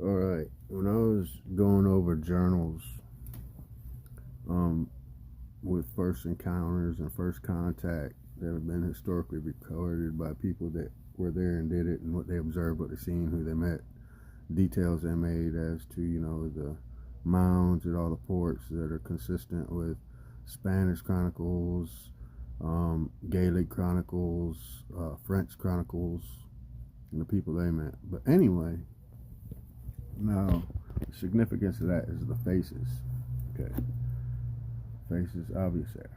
Alright, when I was going over journals with first encounters and first contact that have been historically recorded by people that were there and did it, and what they observed, what they seen, who they met, details they made as to, the mounds at all the ports that are consistent with Spanish chronicles, Gaelic chronicles, French chronicles, and the people they met. But anyway, now the significance of that is the faces. Okay, faces obvious there.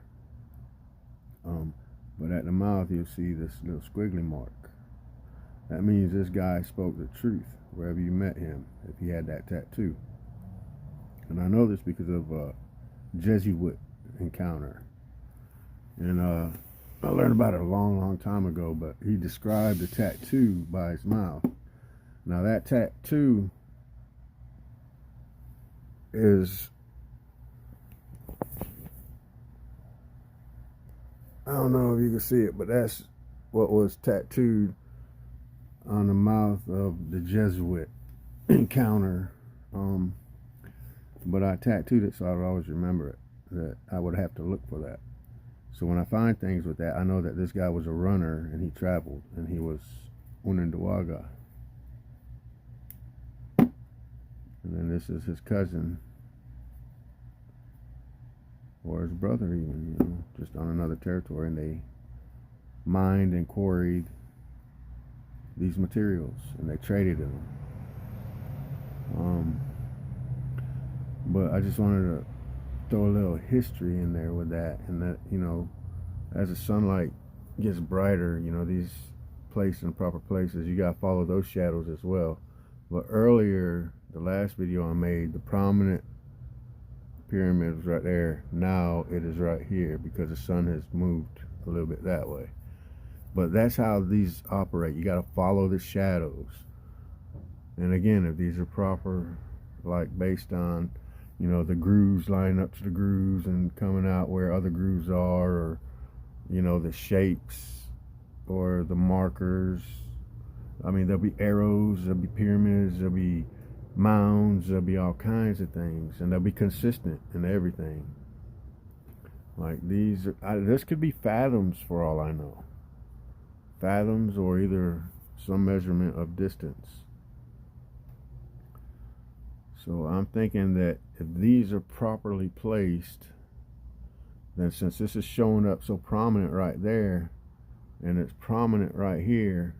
But at the mouth you'll see this little squiggly mark. That means this guy spoke the truth wherever you met him, if he had that tattoo. And I know this because of a Jesuit encounter. And I learned about it a long time ago, but he described the tattoo by his mouth. Now that tattoo is, I don't know if you can see it, but that's what was tattooed on the mouth of the Jesuit encounter. But I tattooed it so I would always remember it, that I would have to look for that. So when I find things with that, I know that this guy was a runner and he traveled, and he was Unandawaga. And then this is his cousin, or his brother even, just on another territory, and they mined and quarried these materials and they traded them. But I just wanted to throw a little history in there with that, and that, as the sunlight gets brighter, these placed in proper places, you got to follow those shadows as well. But earlier, the last video I made, the prominent pyramid was right there. Now it is right here because the sun has moved a little bit that way. But that's how these operate. You got to follow the shadows. And again, if these are proper, like based on, the grooves lining up to the grooves and coming out where other grooves are, or, the shapes or the markers. I mean, there'll be arrows, there'll be pyramids, there'll be mounds, there'll be all kinds of things, and they'll be consistent in everything. Like these, this could be fathoms for all I know. Fathoms, or either some measurement of distance. So I'm thinking that if these are properly placed, then since this is showing up so prominent right there, and it's prominent right here,